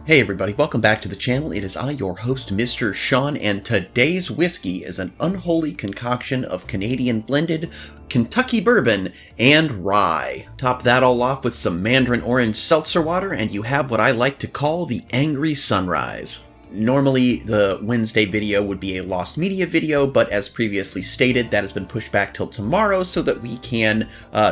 Hey everybody, welcome back to the channel. It is I, your host, Mr. Sean, and today's whiskey is an unholy concoction of Canadian blended Kentucky bourbon and rye. Top that all off with some mandarin orange seltzer water, and you have what I like to call the Angry Sunrise. Normally, the Wednesday video would be a lost media video, but as previously stated, that has been pushed back till tomorrow so that we can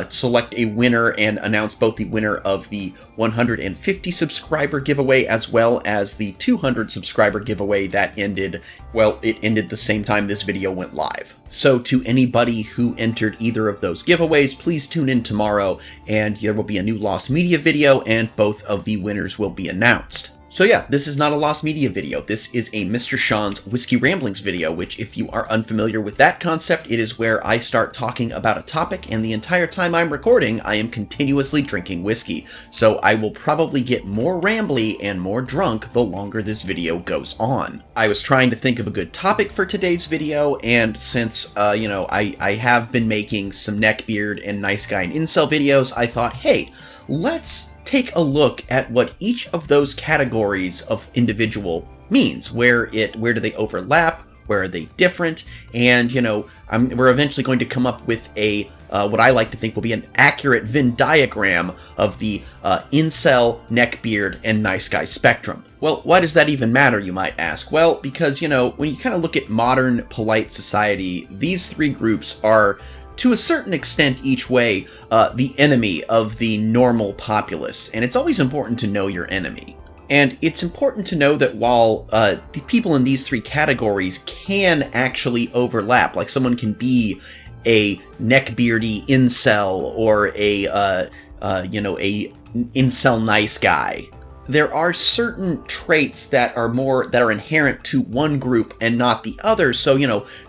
select a winner and announce both the winner of the 150 subscriber giveaway as well as the 200 subscriber giveaway that ended, well, it ended the same time this video went live. So to anybody who entered either of those giveaways, please tune in tomorrow and there will be a new lost media video and both of the winners will be announced. So yeah, this is not a lost media video. This is a Mr. Sean's Whiskey Ramblings video, which if you are unfamiliar with that concept, it is where I start talking about a topic and the entire time I'm recording, I am continuously drinking whiskey. So I will probably get more rambly and more drunk the longer this video goes on. I was trying to think of a good topic for today's video, and since, I have been making some Neckbeard and Nice Guy and Incel videos, I thought, hey, let's take a look at what each of those categories of individual means. Where do they overlap? Where are they different? And, we're eventually going to come up with a, what I like to think will be an accurate Venn diagram of the Incel, Neckbeard, and Nice Guy spectrum. Well, why does that even matter, you might ask? Well, because, when you kind of look at modern polite society, these three groups are, to a certain extent each way, the enemy of the normal populace. And it's always important to know your enemy. And it's important to know that while the people in these three categories can actually overlap, like someone can be a neckbeardy incel or a incel-nice guy, there are certain traits that are inherent to one group and not the other. So,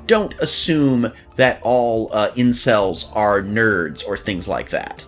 don't assume that all incels are nerds or things like that.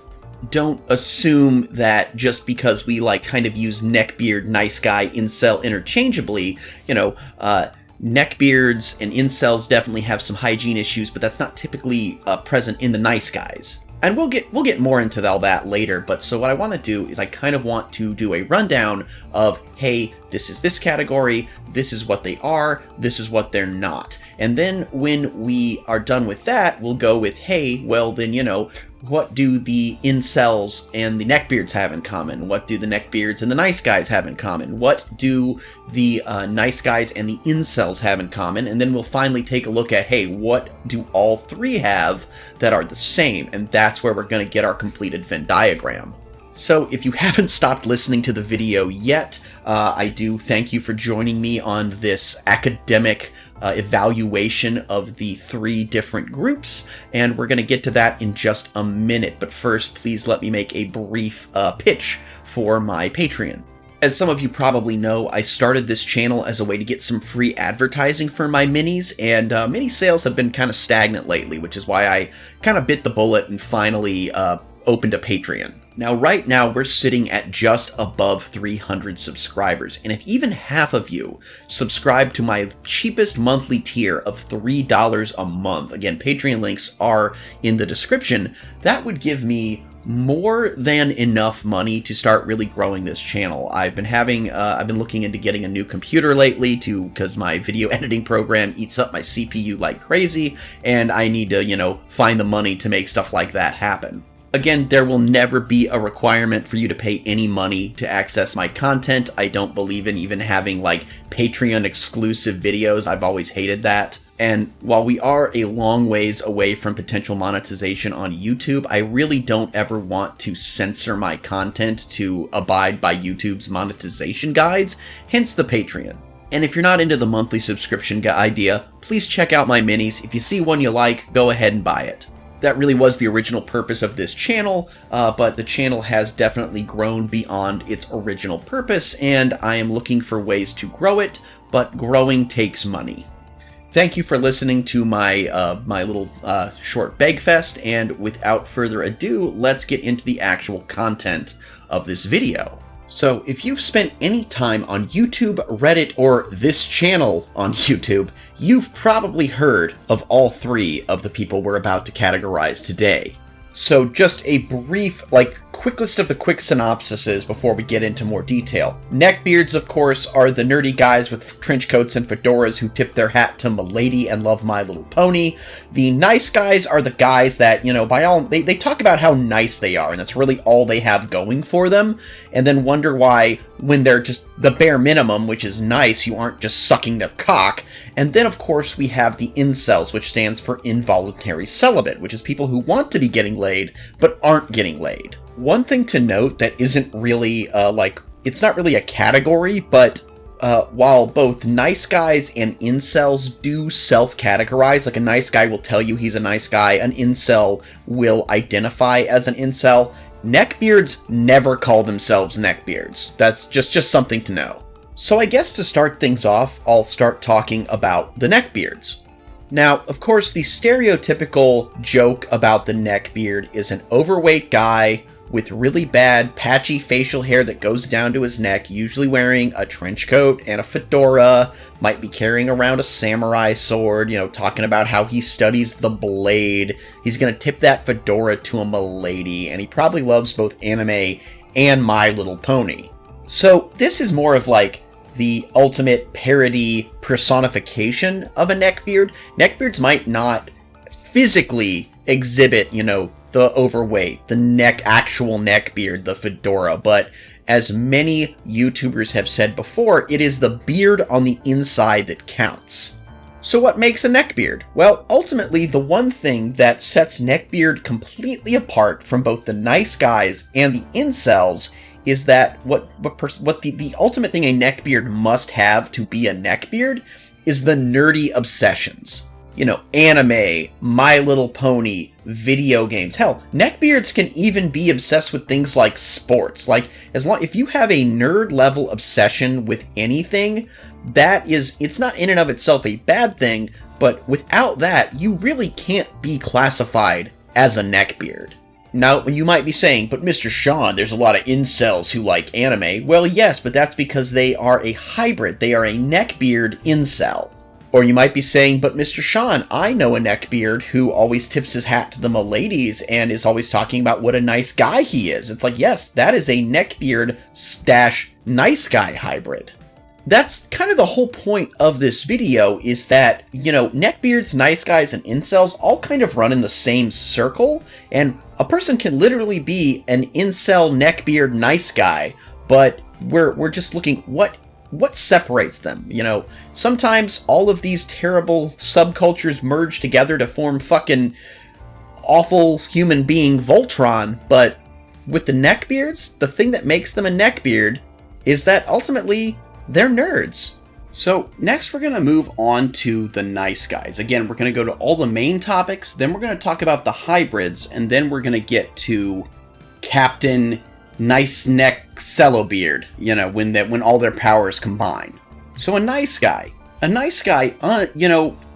Don't assume that just because we kind of use neckbeard, nice guy, incel interchangeably, neckbeards and incels definitely have some hygiene issues, but that's not typically present in the nice guys. And we'll get more into all that later, but so what I want to do is I kind of want to do a rundown of, hey, this is this category, this is what they are, this is what they're not. And then when we are done with that, we'll go with, hey, well then, what do the incels and the neckbeards have in common? What do the neckbeards and the nice guys have in common? What do the nice guys and the incels have in common? And then we'll finally take a look at, hey, what do all three have that are the same? And that's where we're going to get our completed Venn diagram. So if you haven't stopped listening to the video yet, I do thank you for joining me on this academic evaluation of the three different groups, and we're going to get to that in just a minute. But first, please let me make a brief pitch for my Patreon. As some of you probably know, I started this channel as a way to get some free advertising for my minis, and mini sales have been kind of stagnant lately, which is why I kind of bit the bullet and finally opened a Patreon. Now, right now, we're sitting at just above 300 subscribers, and if even half of you subscribe to my cheapest monthly tier of $3 a month, again, Patreon links are in the description, that would give me more than enough money to start really growing this channel. I've been looking into getting a new computer lately because my video editing program eats up my CPU like crazy, and I need to, find the money to make stuff like that happen. Again, there will never be a requirement for you to pay any money to access my content. I don't believe in even having Patreon exclusive videos. I've always hated that. And while we are a long ways away from potential monetization on YouTube, I really don't ever want to censor my content to abide by YouTube's monetization guides, hence the Patreon. And if you're not into the monthly subscription idea, please check out my minis. If you see one you like, go ahead and buy it. That really was the original purpose of this channel, but the channel has definitely grown beyond its original purpose, and I am looking for ways to grow it, but growing takes money. Thank you for listening to my my little short beg fest, and without further ado, let's get into the actual content of this video. So if you've spent any time on YouTube, Reddit, or this channel on YouTube, you've probably heard of all three of the people we're about to categorize today. So just a brief, quickest of the quick synopsises before we get into more detail. Neckbeards, of course, are the nerdy guys with trench coats and fedoras who tip their hat to Milady and love My Little Pony. The nice guys are the guys that, they talk about how nice they are, and that's really all they have going for them, and then wonder why, when they're just the bare minimum, which is nice, you aren't just sucking their cock. And then, of course, we have the incels, which stands for involuntary celibate, which is people who want to be getting laid, but aren't getting laid. One thing to note that isn't really, it's not really a category, but while both nice guys and incels do self-categorize, like a nice guy will tell you he's a nice guy, an incel will identify as an incel, Neckbeards never call themselves Neckbeards. That's just something to know. So I guess to start things off, I'll start talking about the Neckbeards. Now, of course, the stereotypical joke about the Neckbeard is an overweight guy with really bad, patchy facial hair that goes down to his neck, usually wearing a trench coat and a fedora, might be carrying around a samurai sword, talking about how he studies the blade. He's gonna tip that fedora to a milady, and he probably loves both anime and My Little Pony. So this is more of the ultimate parody personification of a neckbeard. Neckbeards might not physically exhibit, the overweight, the actual neckbeard, the fedora, but as many YouTubers have said before, it is the beard on the inside that counts. So what makes a neckbeard? Well, ultimately, the one thing that sets Neckbeard completely apart from both the nice guys and the incels is that what the ultimate thing a neckbeard must have to be a neckbeard is the nerdy obsessions. Anime, My Little Pony, video games. Hell, neckbeards can even be obsessed with things like sports. If you have a nerd level obsession with anything, it's not in and of itself a bad thing, but without that, you really can't be classified as a neckbeard. Now, you might be saying, but Mr. Sean, there's a lot of incels who like anime. Well, yes, but that's because they are a hybrid. They are a neckbeard incel. Or you might be saying, but Mr. Sean, I know a neckbeard who always tips his hat to the miladies and is always talking about what a nice guy he is. It's yes, that is a neckbeard/nice guy hybrid. That's kind of the whole point of this video, is that, neckbeards, nice guys, and incels all kind of run in the same circle, and a person can literally be an incel neckbeard nice guy, but we're just looking what separates them. Sometimes all of these terrible subcultures merge together to form fucking awful human being Voltron, but with the neckbeards, the thing that makes them a neckbeard is that ultimately they're nerds. So next we're going to move on to the nice guys. Again, we're going to go to all the main topics, then we're going to talk about the hybrids, and then we're going to get to Captain Nice Neck Celbeard, when all their powers combine. So a nice guy, a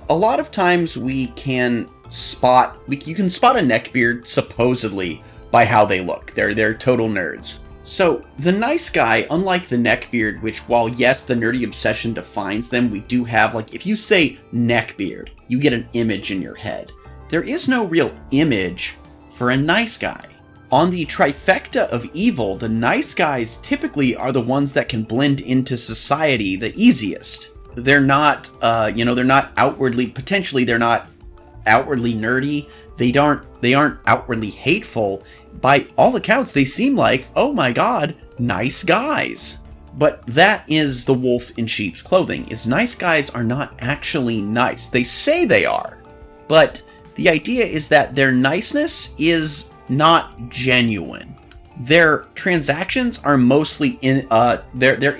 lot of times you can spot a neckbeard supposedly by how they look. They're total nerds. So the nice guy, unlike the neckbeard, which while yes, the nerdy obsession defines them, we do have, if you say neckbeard, you get an image in your head. There is no real image for a nice guy. On the trifecta of evil, the nice guys typically are the ones that can blend into society the easiest. They're not, they're not outwardly nerdy. They aren't outwardly hateful. By all accounts, they seem like, oh my god, nice guys. But that is the wolf in sheep's clothing, is nice guys are not actually nice. They say they are. But the idea is that their niceness is not genuine. Their transactions are mostly their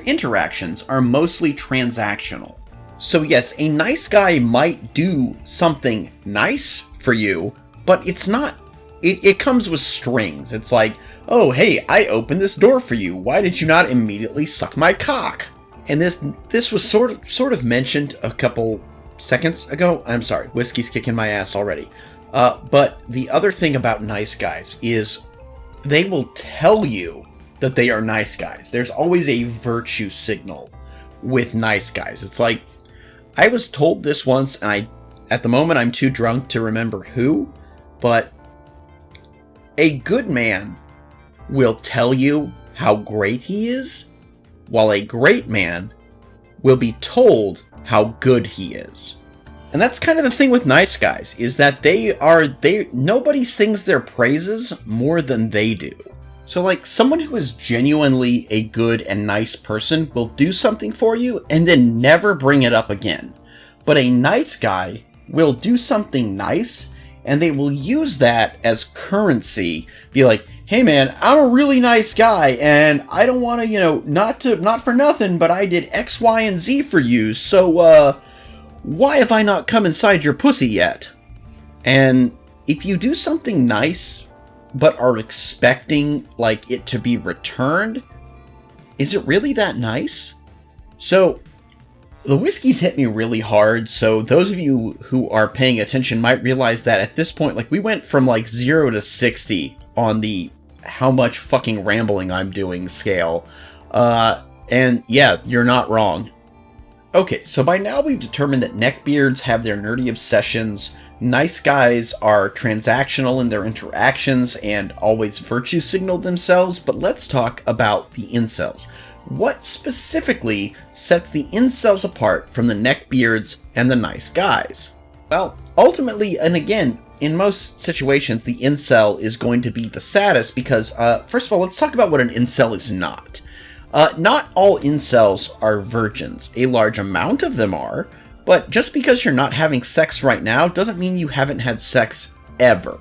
interactions are mostly transactional. So yes, a nice guy might do something nice for you, but it's not. It comes with strings. It's oh hey, I opened this door for you. Why did you not immediately suck my cock? And this was sort of mentioned a couple seconds ago. I'm sorry, whiskey's kicking my ass already. But the other thing about nice guys is they will tell you that they are nice guys. There's always a virtue signal with nice guys. It's I was told this once, and at the moment I'm too drunk to remember who, but A good man will tell you how great he is, while a great man will be told how good he is. And that's kind of the thing with nice guys, is that nobody sings their praises more than they do. So like, someone who is genuinely a good and nice person will do something for you and then never bring it up again. But a nice guy will do something nice and they will use that as currency. Be like, hey man, I'm a really nice guy and I don't want to, not for nothing, but I did X, Y, and Z for you. So, why have I not come inside your pussy yet? And if you do something nice, but are expecting, like, it to be returned, is it really that nice? So, the whiskeys hit me really hard, so those of you who are paying attention might realize that at this point, like, we went from, like, 0 to 60 on the how much fucking rambling I'm doing scale. And yeah, you're not wrong. Okay, so by now we've determined that neckbeards have their nerdy obsessions, nice guys are transactional in their interactions and always virtue signal themselves, but let's talk about the incels. What specifically sets the incels apart from the neckbeards and the nice guys? Well, ultimately, and again, in most situations, the incel is going to be the saddest because, first of all, let's talk about what an incel is not. Not all incels are virgins. A large amount of them are, but just because you're not having sex right now doesn't mean you haven't had sex ever.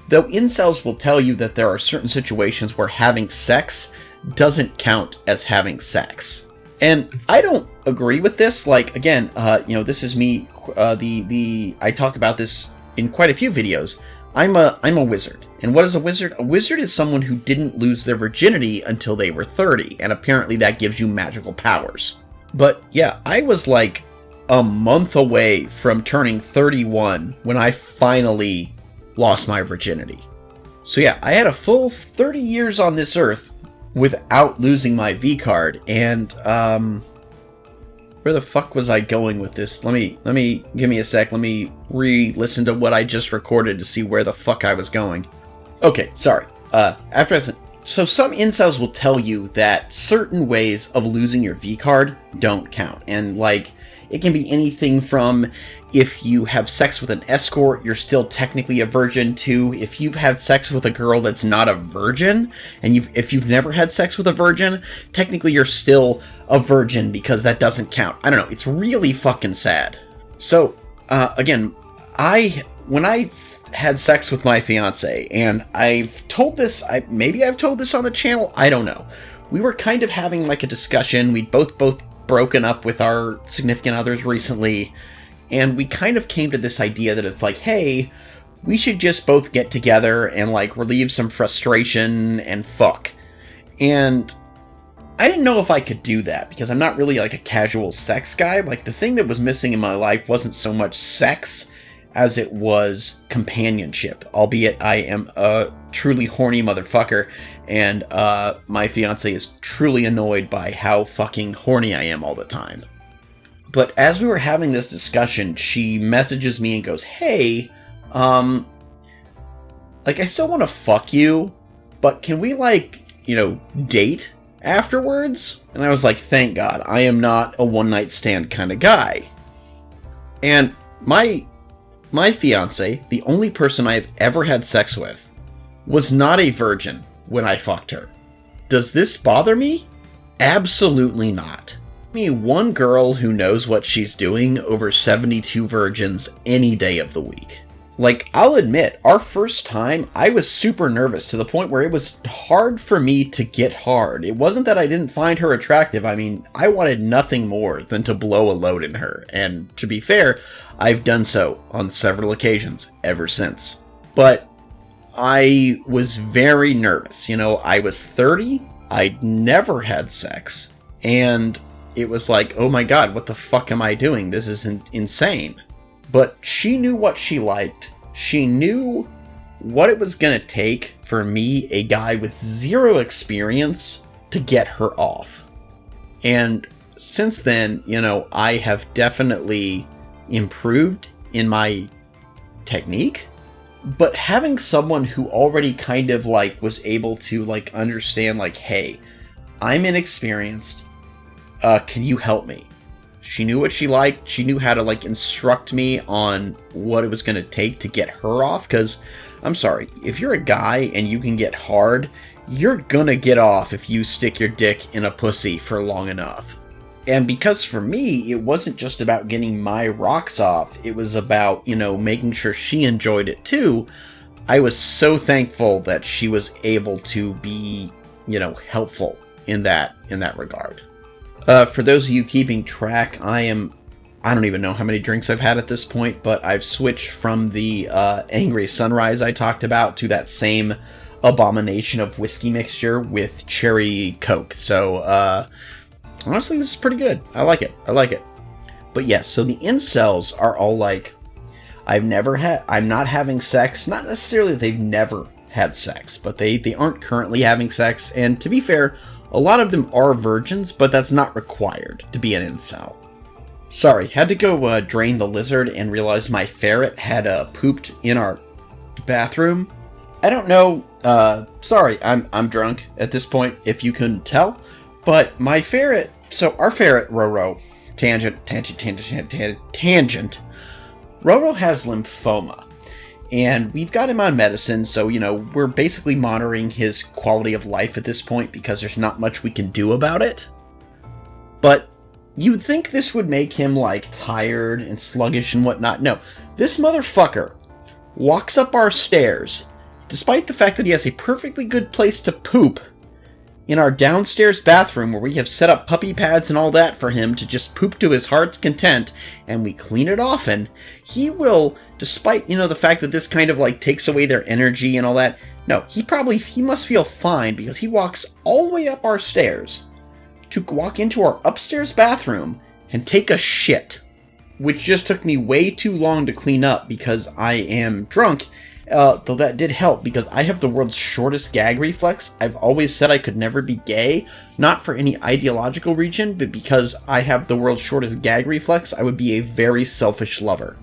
Though incels will tell you that there are certain situations where having sex doesn't count as having sex. And I don't agree with this. Like, again, this is me, I talk about this in quite a few videos. I'm a wizard. And what is a wizard? A wizard is someone who didn't lose their virginity until they were 30, and apparently that gives you magical powers. But yeah, I was like a month away from turning 31 when I finally lost my virginity. So yeah, I had a full 30 years on this earth without losing my V card, and where the fuck was I going with this? Let me give me a sec. Let me re-listen to what I just recorded to see where the fuck I was going. Okay, sorry. So some incels will tell you that certain ways of losing your V card don't count, and like, it can be anything from if you have sex with an escort, you're still technically a virgin, to if you've had sex with a girl that's not a virgin, and if you've never had sex with a virgin, technically you're still a virgin because that doesn't count. I don't know, it's really fucking sad. So, again, when I had sex with my fiance, and I've told this, maybe I've told this on the channel, I don't know. We were kind of having like a discussion, we'd both broken up with our significant others recently, and we kind of came to this idea that it's like, hey, we should just both get together and like relieve some frustration and fuck. And I didn't know if I could do that because I'm not really like a casual sex guy. Like, the thing that was missing in my life wasn't so much sex as it was companionship, albeit I am a truly horny motherfucker, and my fiance is truly annoyed by how fucking horny I am all the time. But as we were having this discussion, she messages me and goes, hey, like, I still want to fuck you, but can we, like, date afterwards? And I was like, thank God, I am not a one-night stand kind of guy. And my fiance, the only person I've ever had sex with, was not a virgin when I fucked her. Does this bother me? Absolutely not. Me, one girl who knows what she's doing over 72 virgins any day of the week. Like, I'll admit, our first time, I was super nervous to the point where it was hard for me to get hard. It wasn't that I didn't find her attractive. I mean, I wanted nothing more than to blow a load in her. And to be fair, I've done so on several occasions ever since. But I was very nervous. I was 30, I'd never had sex, and it was like, oh my god, what the fuck am I doing? This is insane. But she knew what she liked. She knew what it was gonna take for me, a guy with zero experience, to get her off. And since then, I have definitely improved in my technique. But having someone who already kind of like was able to like understand like, hey, I'm inexperienced, can you help me? She knew what she liked. She knew how to like instruct me on what it was going to take to get her off. Because I'm sorry, if you're a guy and you can get hard, you're gonna get off if you stick your dick in a pussy for long enough. And because for me, it wasn't just about getting my rocks off, it was about, you know, making sure she enjoyed it too. I was so thankful that she was able to be, you know, helpful in that regard. For those of you keeping track, I don't even know how many drinks I've had at this point, but I've switched from the Angry Sunrise I talked about to that same abomination of whiskey mixture with cherry Coke. So, honestly, this is pretty good. I like it. But yes, so the incels are all like, I'm not having sex. Not necessarily that they've never had sex, but they aren't currently having sex. And to be fair, a lot of them are virgins, but that's not required to be an incel. Sorry, had to go drain the lizard and realized my ferret had pooped in our bathroom. I don't know, sorry, I'm drunk at this point, if you couldn't tell, but my ferret, so our ferret, Roro, tangent, Roro has lymphoma, and we've got him on medicine, so, you know, we're basically monitoring his quality of life at this point because there's not much we can do about it. But you'd think this would make him, like, tired and sluggish and whatnot. No, this motherfucker walks up our stairs, despite the fact that he has a perfectly good place to poop in our downstairs bathroom where we have set up puppy pads and all that for him to just poop to his heart's content, and we clean it often. He will, despite, you know, the fact that this kind of like takes away their energy and all that, no, he must feel fine because he walks all the way up our stairs to walk into our upstairs bathroom and take a shit, which just took me way too long to clean up because I am drunk. Though that did help because I have the world's shortest gag reflex. I've always said I could never be gay, not for any ideological reason, but because I have the world's shortest gag reflex, I would be a very selfish lover.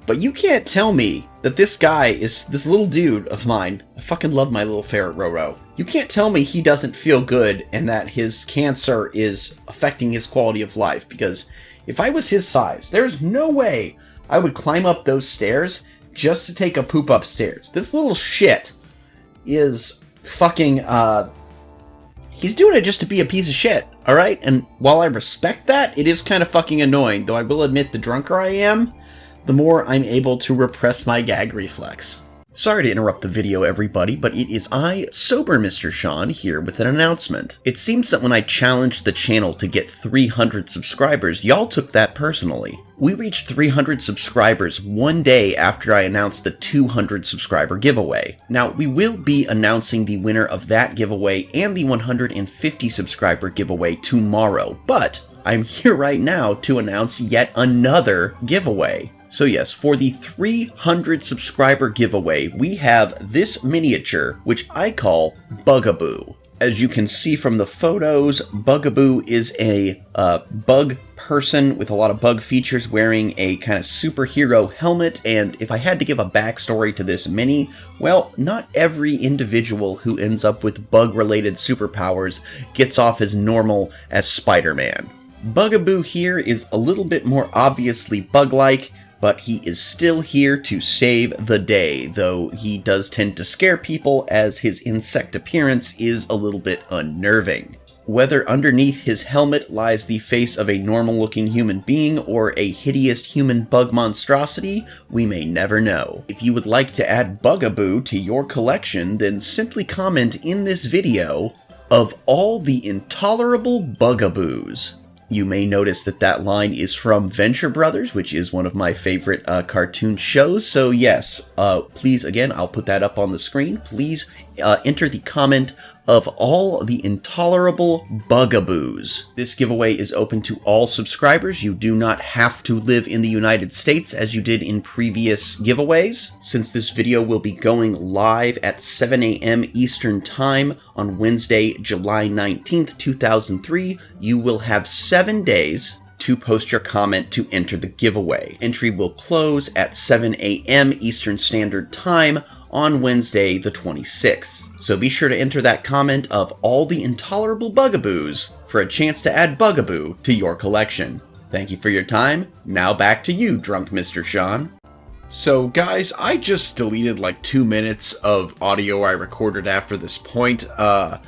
But you can't tell me that this guy is, this little dude of mine, I fucking love my little ferret Roro. You can't tell me he doesn't feel good and that his cancer is affecting his quality of life, because if I was his size, there's no way I would climb up those stairs just to take a poop upstairs. This little shit is fucking, he's doing it just to be a piece of shit, alright? And while I respect that, it is kind of fucking annoying, though I will admit the drunker I am, the more I'm able to repress my gag reflex. Sorry to interrupt the video, everybody, but it is I, Sober Mr. Sean, here with an announcement. It seems that when I challenged the channel to get 300 subscribers, y'all took that personally. We reached 300 subscribers one day after I announced the 200 subscriber giveaway. Now, we will be announcing the winner of that giveaway and the 150 subscriber giveaway tomorrow, but I'm here right now to announce yet another giveaway. So yes, for the 300 subscriber giveaway, we have this miniature, which I call Bugaboo. As you can see from the photos, Bugaboo is a bug person with a lot of bug features wearing a kind of superhero helmet, and if I had to give a backstory to this mini, well, not every individual who ends up with bug-related superpowers gets off as normal as Spider-Man. Bugaboo here is a little bit more obviously bug-like, but he is still here to save the day, though he does tend to scare people as his insect appearance is a little bit unnerving. Whether underneath his helmet lies the face of a normal-looking human being or a hideous human bug monstrosity, we may never know. If you would like to add Bugaboo to your collection, then simply comment in this video, "Of all the intolerable Bugaboos." You may notice that that line is from Venture Brothers, which is one of my favorite cartoon shows. So yes, please, again, I'll put that up on the screen. Please enter the comment of all the intolerable Bugaboos. This giveaway is open to all subscribers. You do not have to live in the United States as you did in previous giveaways. Since this video will be going live at 7 a.m. Eastern Time on Wednesday, July 19th, 2003, you will have 7 days to post your comment to enter the giveaway. Entry will close at 7 a.m. Eastern Standard Time on Wednesday the 26th. So be sure to enter that comment of all the intolerable bugaboos for a chance to add Bugaboo to your collection. Thank you for your time. Now back to you, drunk Mr. Sean. So guys, I just deleted like 2 minutes of audio I recorded after this point. I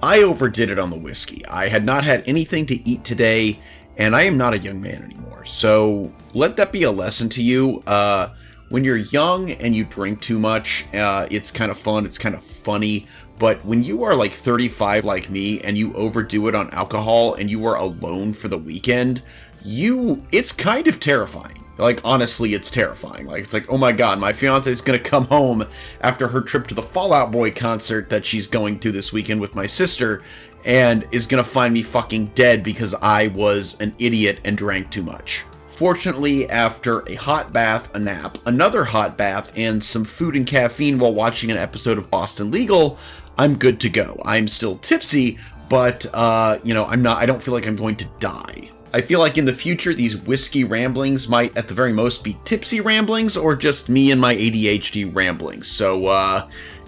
overdid it on the whiskey. I had not had anything to eat today, and I am not a young man anymore. So let that be a lesson to you. When you're young and you drink too much, it's kind of fun, it's kind of funny. But when you are like 35 like me and you overdo it on alcohol and you are alone for the weekend, it's kind of terrifying. Like, honestly, it's terrifying. Like, it's like, oh my god, my fiance is gonna come home after her trip to the Fall Out Boy concert that she's going to this weekend with my sister, and is gonna find me fucking dead because I was an idiot and drank too much. Fortunately, after a hot bath, a nap, another hot bath, and some food and caffeine while watching an episode of Boston Legal, I'm good to go. I'm still tipsy, but, I don't feel like I'm going to die. I feel like in the future, these whiskey ramblings might at the very most be tipsy ramblings or just me and my ADHD ramblings. So,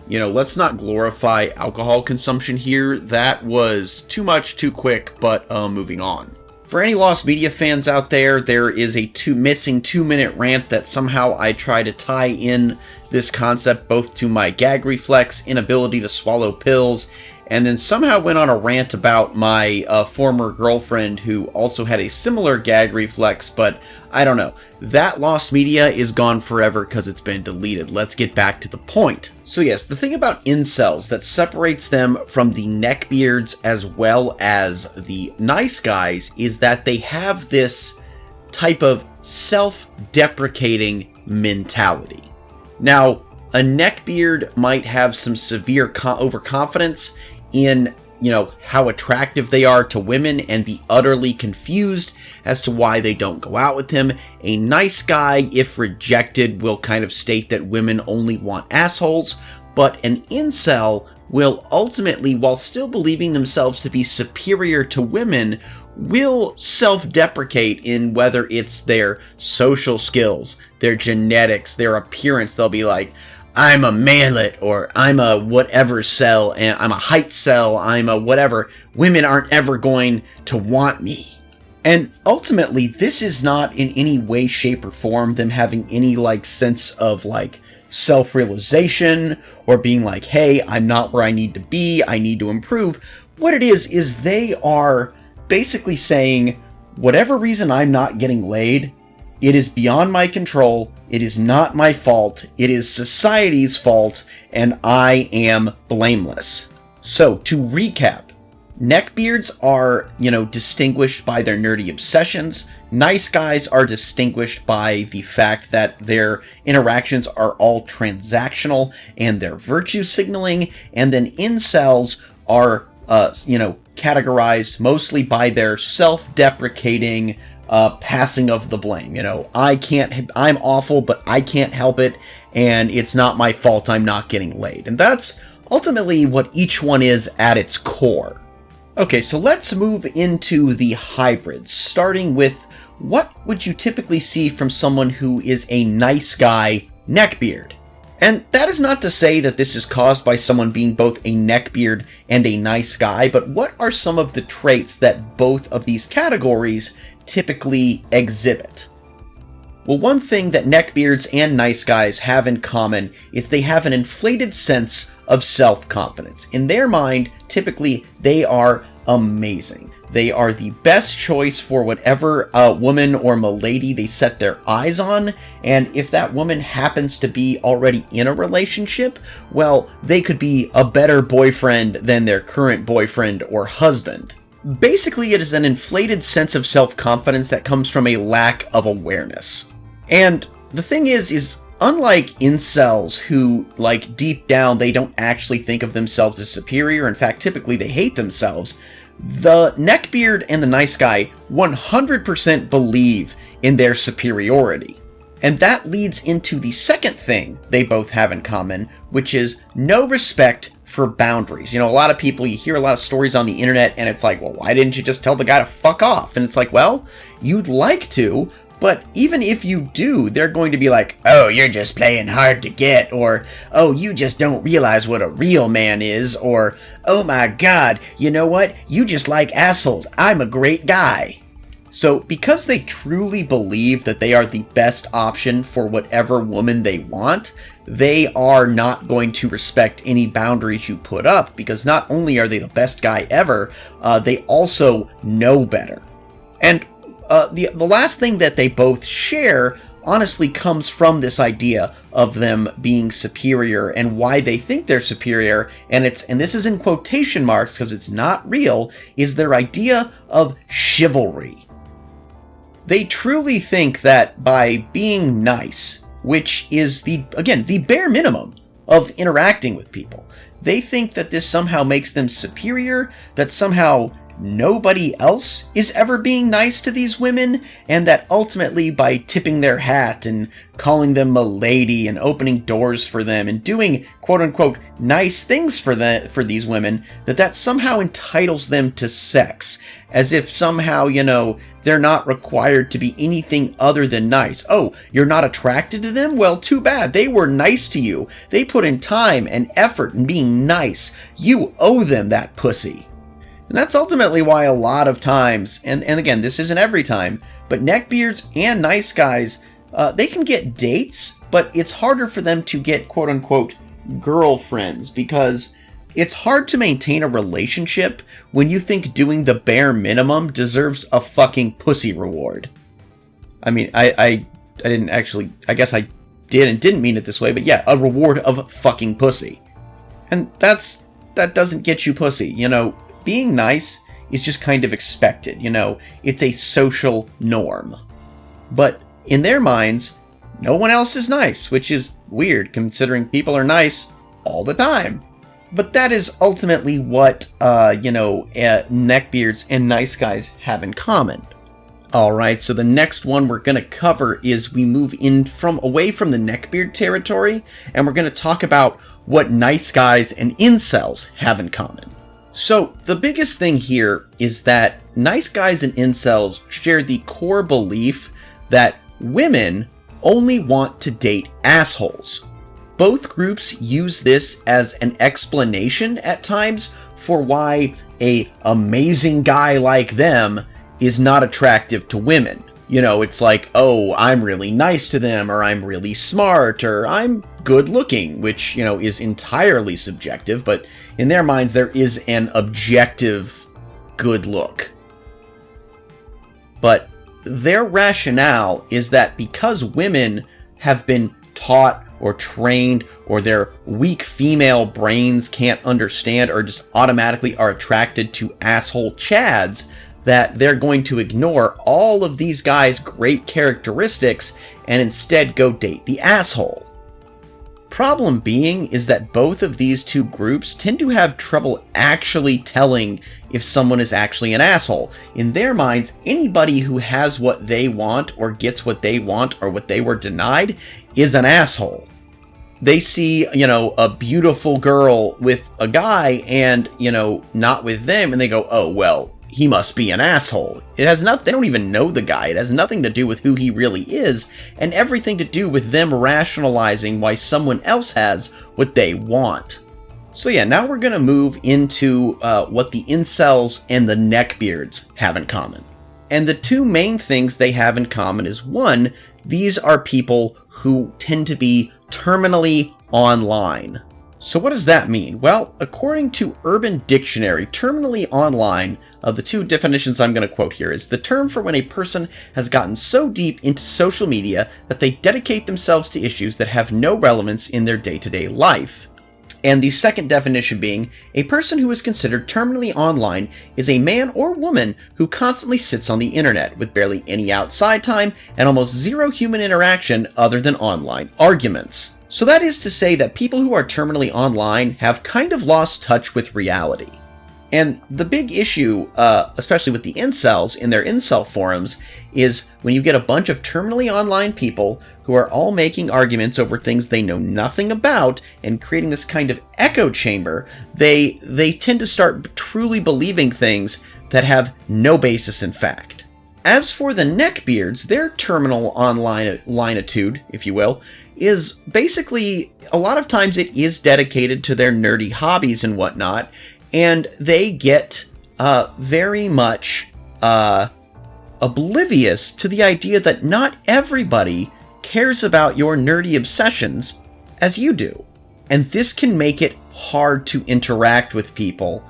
let's not glorify alcohol consumption here. That was too much, too quick, but moving on. For any Lost Media fans out there, there is a missing 2-minute rant that somehow I try to tie in this concept both to my gag reflex, inability to swallow pills, and then somehow went on a rant about my former girlfriend who also had a similar gag reflex, but I don't know. That Lost Media is gone forever because it's been deleted. Let's get back to the point. So yes, the thing about incels that separates them from the neckbeards as well as the nice guys is that they have this type of self-deprecating mentality. Now, a neckbeard might have some severe overconfidence in, how attractive they are to women and be utterly confused as to why they don't go out with him. A nice guy, if rejected, will kind of state that women only want assholes, but an incel will ultimately, while still believing themselves to be superior to women, will self-deprecate in whether it's their social skills, their genetics, their appearance. They'll be like, I'm a manlet, or I'm a whatever cell, and I'm a height cell, I'm a whatever. Women aren't ever going to want me. And ultimately, this is not in any way, shape, or form them having any, sense of, self-realization, or being like, hey, I'm not where I need to be, I need to improve. What it is they are basically saying, whatever reason I'm not getting laid, it is beyond my control, it is not my fault, it is society's fault, and I am blameless. So, to recap, neckbeards are, distinguished by their nerdy obsessions. Nice guys are distinguished by the fact that their interactions are all transactional and they're virtue signaling. And then incels are, categorized mostly by their self-deprecating passing of the blame. I'm awful, but I can't help it, and it's not my fault I'm not getting laid. And that's ultimately what each one is at its core. Okay, so let's move into the hybrids, starting with what would you typically see from someone who is a nice guy neckbeard? And that is not to say that this is caused by someone being both a neckbeard and a nice guy, but what are some of the traits that both of these categories typically exhibit? Well, one thing that neckbeards and nice guys have in common is they have an inflated sense of self-confidence. In their mind, typically, they are amazing. They are the best choice for whatever woman or milady they set their eyes on, and if that woman happens to be already in a relationship, well, they could be a better boyfriend than their current boyfriend or husband. Basically, it is an inflated sense of self-confidence that comes from a lack of awareness. And the thing is unlike incels who, deep down, they don't actually think of themselves as superior, in fact, typically they hate themselves, the neckbeard and the nice guy 100% believe in their superiority. And that leads into the second thing they both have in common, which is no respect for boundaries. You know, a lot of people, you hear a lot of stories on the internet, and it's like, well, why didn't you just tell the guy to fuck off? And it's like, well, you'd like to, but even if you do, they're going to be like, oh, you're just playing hard to get, or, oh, you just don't realize what a real man is, or, oh my god, you know what? You just like assholes. I'm a great guy. So, because they truly believe that they are the best option for whatever woman they want, they are not going to respect any boundaries you put up, because not only are they the best guy ever, they also know better. And the last thing that they both share honestly comes from this idea of them being superior and why they think they're superior, and this is in quotation marks because it's not real, is their idea of chivalry. They truly think that by being nice, which is the bare minimum of interacting with people, they think that this somehow makes them superior, that somehow nobody else is ever being nice to these women, and that ultimately by tipping their hat and calling them a lady and opening doors for them and doing quote-unquote nice things for these women, that somehow entitles them to sex, as if somehow, you know, they're not required to be anything other than nice. Oh, you're not attracted to them? Well, too bad. They were nice to you. They put in time and effort in being nice. You owe them that pussy. And that's ultimately why a lot of times, and again, this isn't every time, but neckbeards and nice guys, they can get dates, but it's harder for them to get quote-unquote girlfriends, because it's hard to maintain a relationship when you think doing the bare minimum deserves a fucking pussy reward. I mean, I didn't actually, I guess I did and didn't mean it this way, but yeah, a reward of fucking pussy. And that doesn't get you pussy, you know. Being nice is just kind of expected, you know, it's a social norm. But in their minds, no one else is nice, which is weird considering people are nice all the time. But that is ultimately what, neckbeards and nice guys have in common. Alright, so the next one we're going to cover is we move away from the neckbeard territory, and we're going to talk about what nice guys and incels have in common. So, the biggest thing here is that nice guys and incels share the core belief that women only want to date assholes. Both groups use this as an explanation at times for why an amazing guy like them is not attractive to women. You know, it's like, oh, I'm really nice to them, or I'm really smart, or I'm good looking, which, you know, is entirely subjective, but in their minds there is an objective good look. But their rationale is that because women have been taught or trained, or their weak female brains can't understand, or just automatically are attracted to asshole chads, that they're going to ignore all of these guys' great characteristics and instead go date the asshole. Problem being is that both of these two groups tend to have trouble actually telling if someone is actually an asshole. In their minds, anybody who has what they want or gets what they want or what they were denied is an asshole. They see, you know, a beautiful girl with a guy and, you know, not with them, and they go, oh, well, he must be an asshole. It has nothing, they don't even know the guy. It has nothing to do with who he really is, and everything to do with them rationalizing why someone else has what they want. So yeah, now we're going to move into what the incels and the neckbeards have in common. And the two main things they have in common is, one, these are people who tend to be terminally online. So what does that mean? Well, according to Urban Dictionary, terminally online, the two definitions I'm going to quote here, is the term for when a person has gotten so deep into social media that they dedicate themselves to issues that have no relevance in their day-to-day life. And the second definition being, a person who is considered terminally online is a man or woman who constantly sits on the internet with barely any outside time and almost zero human interaction other than online arguments. So that is to say that people who are terminally online have kind of lost touch with reality. And the big issue, especially with the incels in their incel forums, is when you get a bunch of terminally online people who are all making arguments over things they know nothing about and creating this kind of echo chamber, they tend to start truly believing things that have no basis in fact. As for the Neckbeards, their terminal online-itude, if you will, is basically, a lot of times it is dedicated to their nerdy hobbies and whatnot, and they get very much oblivious to the idea that not everybody cares about your nerdy obsessions as you do. And this can make it hard to interact with people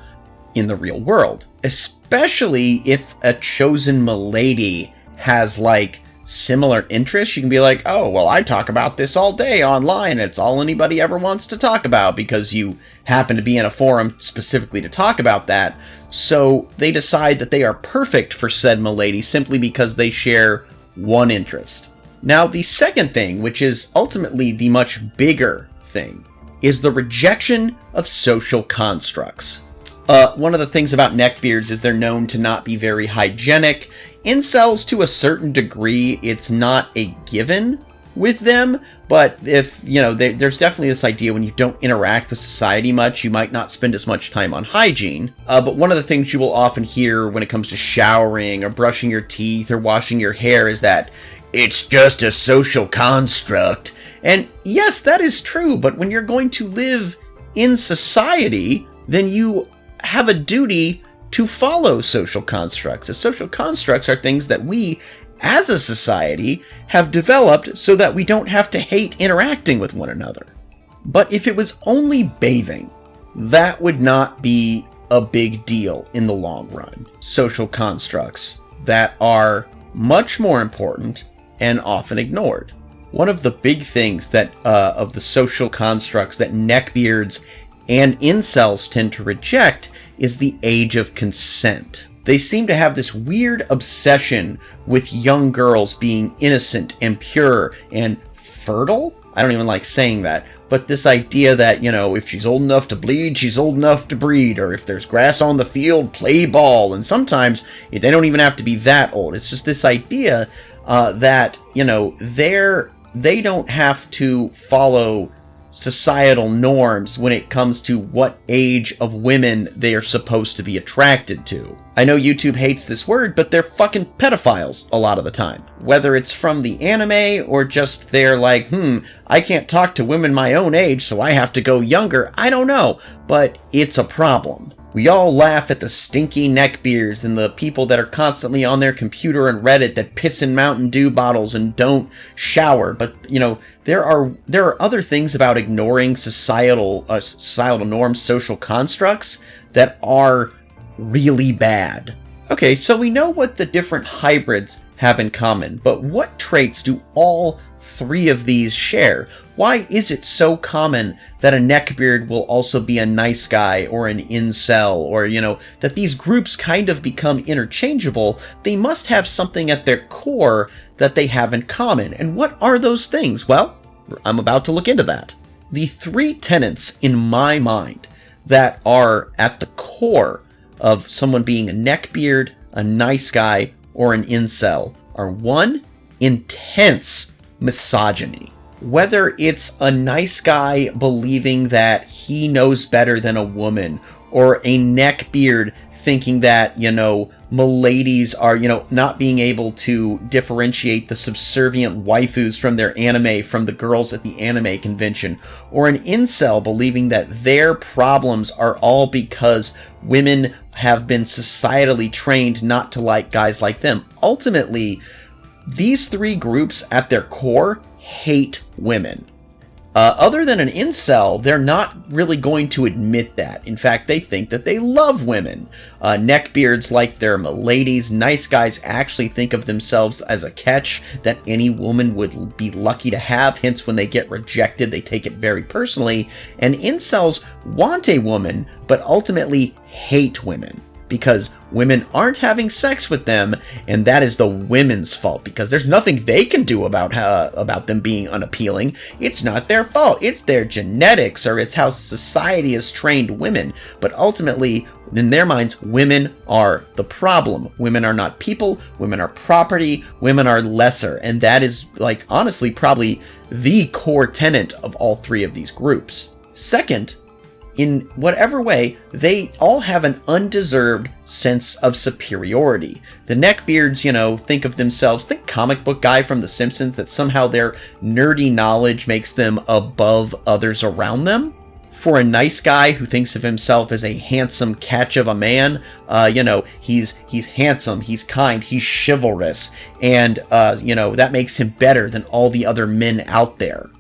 in the real world, especially if a chosen milady has, like, similar interests. You can be like, oh, well, I talk about this all day online. It's all anybody ever wants to talk about because you happen to be in a forum specifically to talk about that. So they decide that they are perfect for said milady simply because they share one interest. Now, the second thing, which is ultimately the much bigger thing, is the rejection of social constructs. One of the things about Neckbeards is they're known to not be very hygienic. Incels, to a certain degree, it's not a given with them, but if, you know, there's definitely this idea when you don't interact with society much, you might not spend as much time on hygiene. But one of the things you will often hear when it comes to showering or brushing your teeth or washing your hair is that it's just a social construct. And yes, that is true, but when you're going to live in society, then you have a duty to follow social constructs. As social constructs are things that we, as a society, have developed so that we don't have to hate interacting with one another. But if it was only bathing, that would not be a big deal in the long run. Social constructs that are much more important and often ignored. One of the big things that of the social constructs that Neckbeards and incels tend to reject is the age of consent. They seem to have this weird obsession with young girls being innocent and pure and fertile. I don't even like saying that, but this idea that, you know, if she's old enough to bleed, she's old enough to breed, or if there's grass on the field, play ball. And sometimes they don't even have to be that old. It's just this idea that, you know, they don't have to follow societal norms when it comes to what age of women they are supposed to be attracted to. I know YouTube hates this word, but they're fucking pedophiles a lot of the time. Whether it's from the anime or just they're like, I can't talk to women my own age, so I have to go younger. I don't know, but it's a problem. We all laugh at the stinky neckbeards and the people that are constantly on their computer and Reddit that piss in Mountain Dew bottles and don't shower. But, you know, there are other things about ignoring societal norms, social constructs that are really bad. Okay, so we know what the different hybrids have in common, but what traits do all three of these share? Why is it so common that a neckbeard will also be a nice guy or an incel, or, you know, that these groups kind of become interchangeable? They must have something at their core that they have in common. And what are those things? Well, I'm about to look into that. The three tenets in my mind that are at the core of someone being a neckbeard, a nice guy, or an incel are: 1, intense misogyny. Whether it's a nice guy believing that he knows better than a woman, or a neckbeard thinking that, you know, miladies are, you know, not being able to differentiate the subservient waifus from their anime from the girls at the anime convention, or an incel believing that their problems are all because women have been societally trained not to like guys like them. Ultimately, these three groups at their core hate women. Other than an incel, they're not really going to admit that. In fact, they think that they love women. Neckbeards like their miladies. Nice guys actually think of themselves as a catch that any woman would be lucky to have. Hence, when they get rejected, they take it very personally. And incels want a woman, but ultimately hate women, because women aren't having sex with them, and that is the women's fault, because there's nothing they can do about them being unappealing. It's not their fault. It's their genetics, or it's how society has trained women. But ultimately, In their minds, women are the problem. Women are not people, women are property, women are lesser. And that is, like, honestly, probably the core tenet of all three of these groups. Second, in whatever way, they all have an undeserved sense of superiority. The Neckbeards, think of themselves, think comic book guy from The Simpsons, that somehow their nerdy knowledge makes them above others around them. For a nice guy who thinks of himself as a handsome catch of a man, he's handsome, he's kind, he's chivalrous, and, that makes him better than all the other men out there.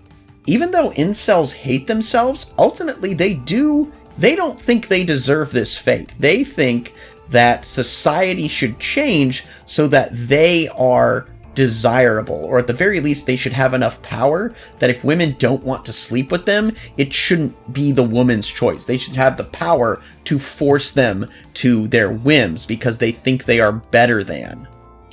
Even though incels hate themselves, ultimately they don't think they deserve this fate. They think that society should change so that they are desirable, or at the very least they should have enough power that if women don't want to sleep with them, it shouldn't be the woman's choice. They should have the power to force them to their whims because they think they are better than.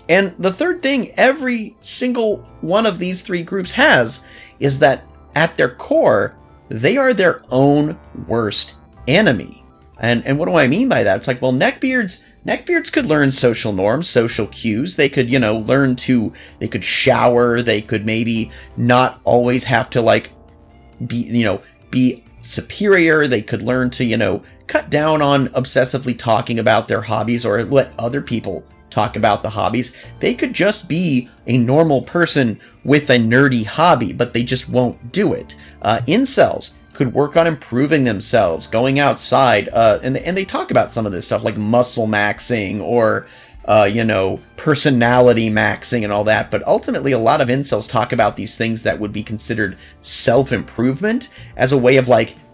And the third thing every single one of these three groups has is that at their core, they are their own worst enemy. And what do I mean by that? It's like, well, Neckbeards could learn social norms, social cues. They could, they could shower. They could maybe not always have to, be superior. They could learn to, cut down on obsessively talking about their hobbies or let other people talk about the hobbies. They could just be a normal person with a nerdy hobby, but they just won't do it. Incels could work on improving themselves, going outside, and they talk about some of this stuff like muscle maxing or personality maxing and all that, but ultimately a lot of incels talk about these things that would be considered self-improvement as a way of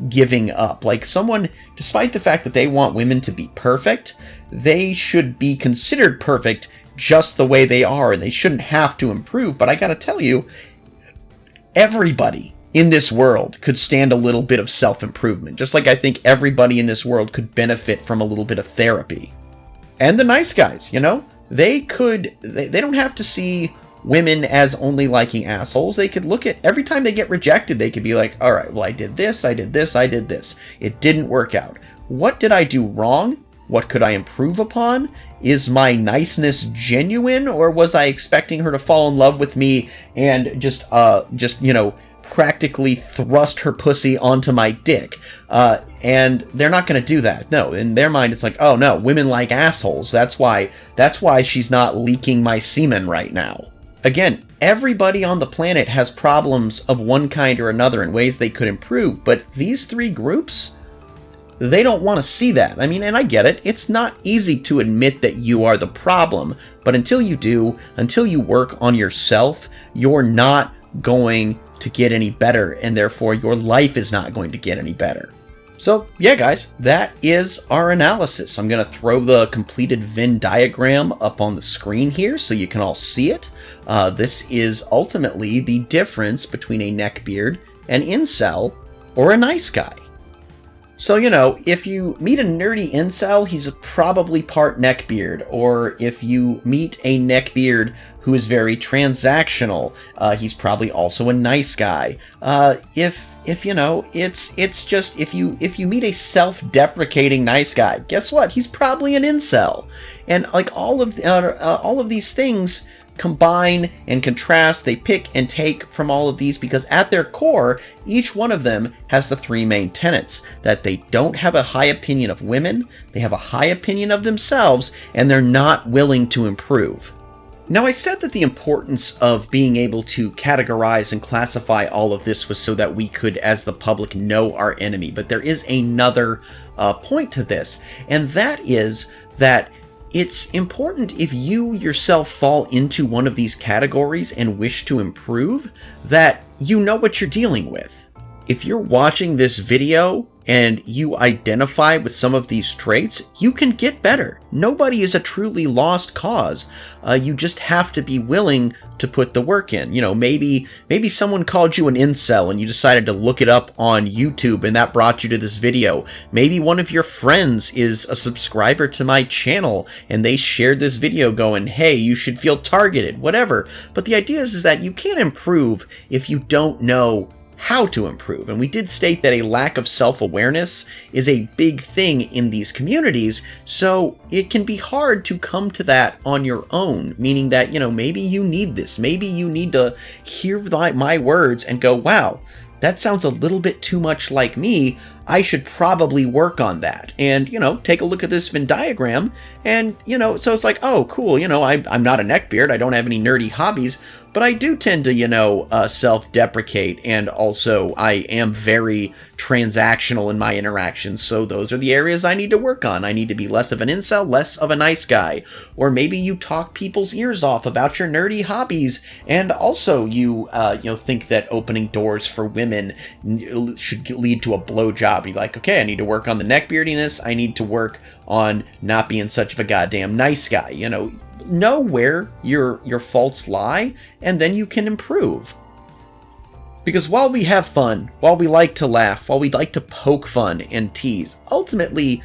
giving up. Like someone, despite the fact that they want women to be perfect, they should be considered perfect just the way they are, and they shouldn't have to improve. But I gotta tell you, everybody in this world could stand a little bit of self-improvement, just like I think everybody in this world could benefit from a little bit of therapy. And the nice guys, they don't have to see women as only liking assholes. They could look at every time they get rejected, they could be like, all right, well, I did this, I did this, I did this. It didn't work out. What did I do wrong? What could I improve upon? Is my niceness genuine, or was I expecting her to fall in love with me and just practically thrust her pussy onto my dick? And they're not going to do that. No, in their mind, it's like, oh no, women like assholes. That's why she's not leaking my semen right now. Again, everybody on the planet has problems of one kind or another in ways they could improve, but these three groups, they don't want to see that. I mean, and I get it. It's not easy to admit that you are the problem, but until you do, until you work on yourself, you're not going to get any better, and therefore your life is not going to get any better. So yeah, guys, that is our analysis. I'm going to throw the completed Venn diagram up on the screen here so you can all see it. This is ultimately the difference between a neckbeard, an incel, or a nice guy. So, if you meet a nerdy incel, he's probably part neckbeard. Or if you meet a neckbeard who is very transactional, he's probably also a nice guy. If you meet a self-deprecating nice guy, guess what? He's probably an incel. And all of these things combine and contrast. They pick and take from all of these because at their core, each one of them has the three main tenets: that they don't have a high opinion of women, they have a high opinion of themselves, and they're not willing to improve. Now, I said that the importance of being able to categorize and classify all of this was so that we could, as the public, know our enemy, but there is another point to this, and that is that it's important, if you yourself fall into one of these categories and wish to improve, that you know what you're dealing with. If you're watching this video and you identify with some of these traits, you can get better. Nobody is a truly lost cause. You just have to be willing to put the work in. Maybe someone called you an incel and you decided to look it up on YouTube and that brought you to this video. Maybe one of your friends is a subscriber to my channel and they shared this video going, hey, you should feel targeted, whatever. But the idea is that you can't improve if you don't know how to improve. And we did state that a lack of self-awareness is a big thing in these communities, so it can be hard to come to that on your own, meaning that, maybe you need this. Maybe you need to hear my words and go, wow, that sounds a little bit too much like me. I should probably work on that. And, take a look at this Venn diagram. And, so it's like, oh, cool. I'm not a neckbeard. I don't have any nerdy hobbies. But I do tend to, self-deprecate. And also, I am very transactional in my interactions. So those are the areas I need to work on. I need to be less of an incel, less of a nice guy. Or maybe you talk people's ears off about your nerdy hobbies. And also you, think that opening doors for women should lead to a blowjob. You're like, okay, I need to work on the neckbeardiness. I need to work on not being such of a goddamn nice guy. Know where your faults lie, and then you can improve. Because while we have fun, while we like to laugh, while we like to poke fun and tease, ultimately,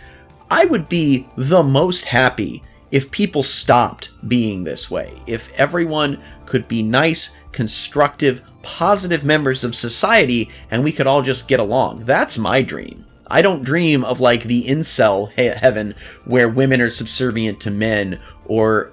I would be the most happy if people stopped being this way. If everyone could be nice, constructive, positive members of society, and we could all just get along. That's my dream. I don't dream of like the incel heaven where women are subservient to men, or,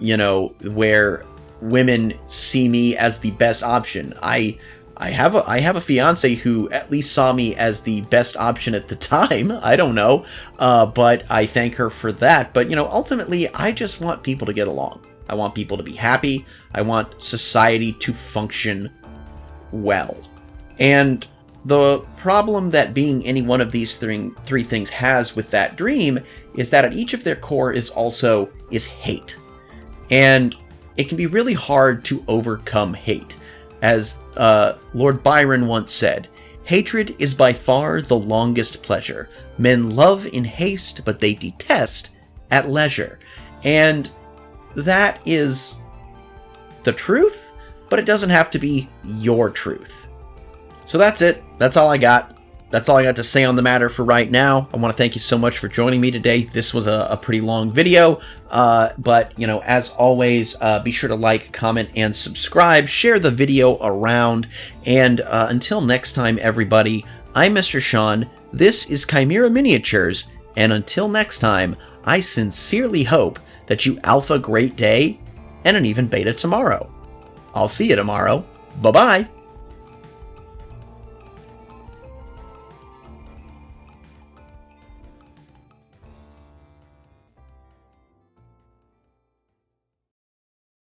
where women see me as the best option. I have a fiance who at least saw me as the best option at the time. I don't know, but I thank her for that. But, ultimately, I just want people to get along. I want people to be happy. I want society to function well. And the problem that being any one of these three things has with that dream is that at each of their core is hate. And it can be really hard to overcome hate. As Lord Byron once said, hatred is by far the longest pleasure. Men love in haste, but they detest at leisure. And that is the truth, but it doesn't have to be your truth. So that's it. That's all I got. That's all I got to say on the matter for right now. I want to thank you so much for joining me today. This was a pretty long video, but, as always, be sure to like, comment, and subscribe. Share the video around, and until next time, everybody, I'm Mr. Sean. This is Chimera Miniatures, and until next time, I sincerely hope that you alpha great day and an even beta tomorrow. I'll see you tomorrow. Bye-bye.